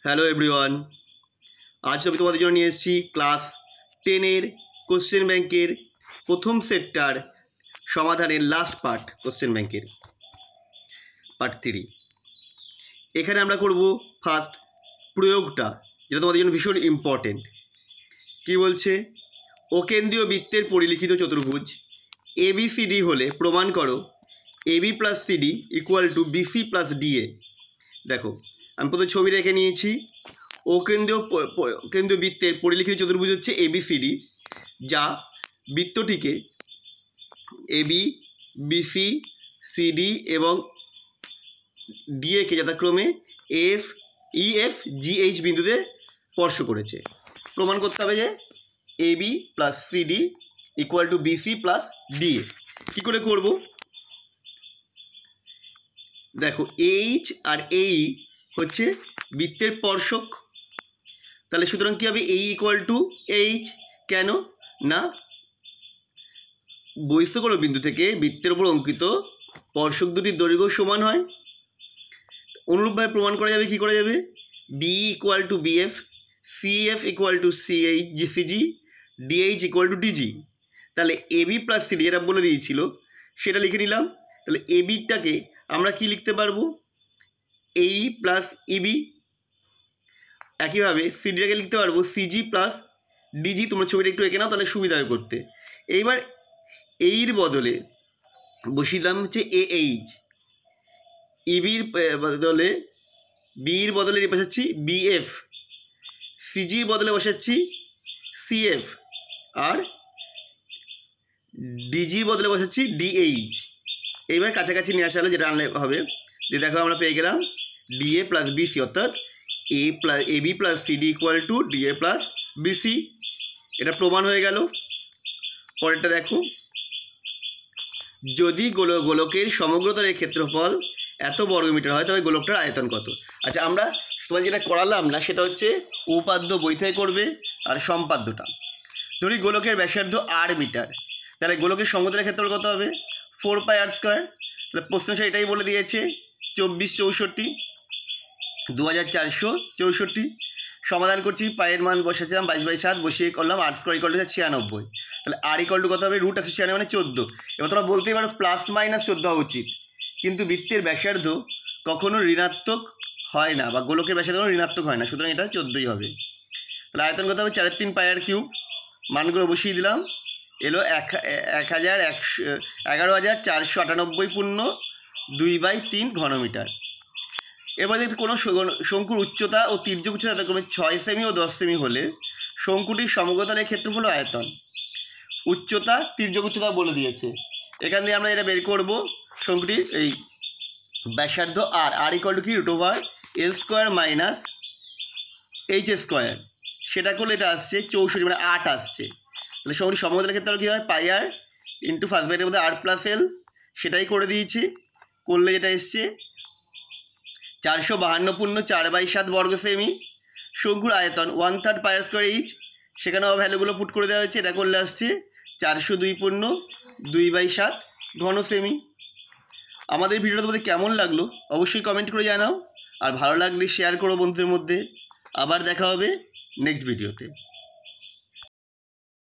Hello everyone, আজ আমি তোমাদের জন্য নিয়ে এসেছি ক্লাস 10-এর কোশ্চেন ব্যাংকের প্রথম সেটটার সমাধানের লাস্ট পার্ট, কোশ্চেন ব্যাংকের পার্ট 3। এখানে আমরা করব ফার্স্ট প্রয়োগটা, যেটা তোমাদের জন্য ভীষণ ইম্পর্টেন্ট। কি বলছে? অকেন্দ্রীয় বৃত্তের পরিলিখিত চতুর্ভুজ ABCD হলে প্রমাণ করো AB plus CD equal to BC plus DA। দেখো, আমি প্রথমে ছবি রেখে নিয়েছি। কেন্দ্রীয় বৃত্তের পরিলিখিত চতুর্ভুজ হচ্ছে ABCD, যা বৃত্তটিকে AB, BC, CD এবং DA কে যথাক্রমে F, EF, GH বিন্দুতে স্পর্শ করেছে। প্রমাণ করতে হবে যে AB plus CD equal to BC plus DA। কী করে করব? দেখো, H আর AE হচ্ছে বৃত্তের স্পর্শক। তাহলে সুতরাং কী হবে? AE equal to H। কেন না, বহিঃস্থকোণ বিন্দু থেকে বৃত্তের উপর অঙ্কিত স্পর্শক দুটির দৈর্ঘ্য সমান হয়। অনুরূপভাবে প্রমাণ করা যাবে। কি করা যাবে? BE equal to BF, CF equal to CG, DH equal to DG। তাহলে AB প্লাস CD যেটা বলে দিয়েছিল সেটা লিখে নিলাম। তাহলে ABটাকে আমরা কি লিখতে পারবো? AE plus EB। একইভাবে সিডিটাকে লিখতে পারবো CG প্লাস DG। তোমরা ছবিটা একটু এঁকে নাও, তাহলে সুবিধা হবে করতে। এইবার এইর বদলে বসিয়ে দিলাম হচ্ছে AH, ইবির বদলে বির বদলে বসাচ্ছি BF, সিজির বদলে বসাচ্ছি CF, আর ডিজির বদলে বসাচ্ছি DH। এইবার কাছাকাছি নিয়ে আসা হলো, যেটা আনলে হবে যে দেখো আমরা পেয়ে গেলাম DA প্লাস BC, অর্থাৎ AB plus CD equal to DA plus BC। এটা প্রমাণ হয়ে গেল। পরেরটা দেখো, যদি গোলকের সমগ্রতলের ক্ষেত্রফল এত বর্গমিটার হয় তবে গোলকটার আয়তন কত? আচ্ছা, আমরা তোমার যেটা করালাম না সেটা হচ্ছে উপাদ্য বই থেকে করবে, আর সম্পাদ্যটা ধরি গোলকের ব্যাসার্ধ r মিটার, তাহলে গোলকের সমগ্রতলের ক্ষেত্রফল কত হবে? 4πr²। তাহলে প্রশ্ন এটাই বলে দিয়েছে 2464, 2464। সমাধান করছি, পায়ের মান বসাচ্ছিলাম 22/7, বসিয়ে করলাম r² ইকুয়াল টু 96। তাহলে r ইকুয়াল টু কত হবে? √196 মানে 14। এবার তোমরা বলতেই পারো প্লাস মাইনাস 14 হওয়া উচিত, কিন্তু বৃত্তের ব্যাসার্ধ কখনো ঋণাত্মক হয় না, বা গোলকের ব্যাসার্ধ কখনো ঋণাত্মক হয় না, সুতরাং এটা 14ই হবে। তাহলে আয়তন কত হবে? 4/3πr³। মানগুলো বসিয়ে দিলাম, এলো 11,498 ঘনমিটার। এবার যদি কোনো শঙ্কুর উচ্চতা ও তির্যক উচ্চতা যথাক্রমে 6 সেমি ও 10 সেমি হলে শঙ্কুটির সমগ্রতলের ক্ষেত্রফল ও আয়তন। উচ্চতা, তির্যক উচ্চতা বলে দিয়েছে। এখান দিয়ে আমরা এটা বের করব শঙ্কুটির এই ব্যাসার্ধ r ইকুয়াল টু কি? √L² minus H²। সেটা করলে এটা আসছে 64, মানে 8 আসছে। তাহলে শঙ্কুটির সমগ্রতলের ক্ষেত্রফল কী হয়? πr ইন্টু ফার্স্ট ব্র্যাকেটের মধ্যে r প্লাস L, সেটাই করে দিয়েছি। করলে যেটা এসছে 452.4/7 বর্গ সেমি। শঙ্কুর আয়তন 1/3 πr² ইচ, সেখানেও ভ্যালুগুলো পুট করে দেওয়া হয়েছে। এটা করলে আসছে 402.2/7 ঘন সেমি। আমাদের ভিডিওটা তোমাদের কেমন লাগলো অবশ্যই কমেন্ট করে জানাও, আর ভালো লাগলে শেয়ার করো বন্ধুদের মধ্যে। আবার দেখা হবে নেক্সট ভিডিওতে।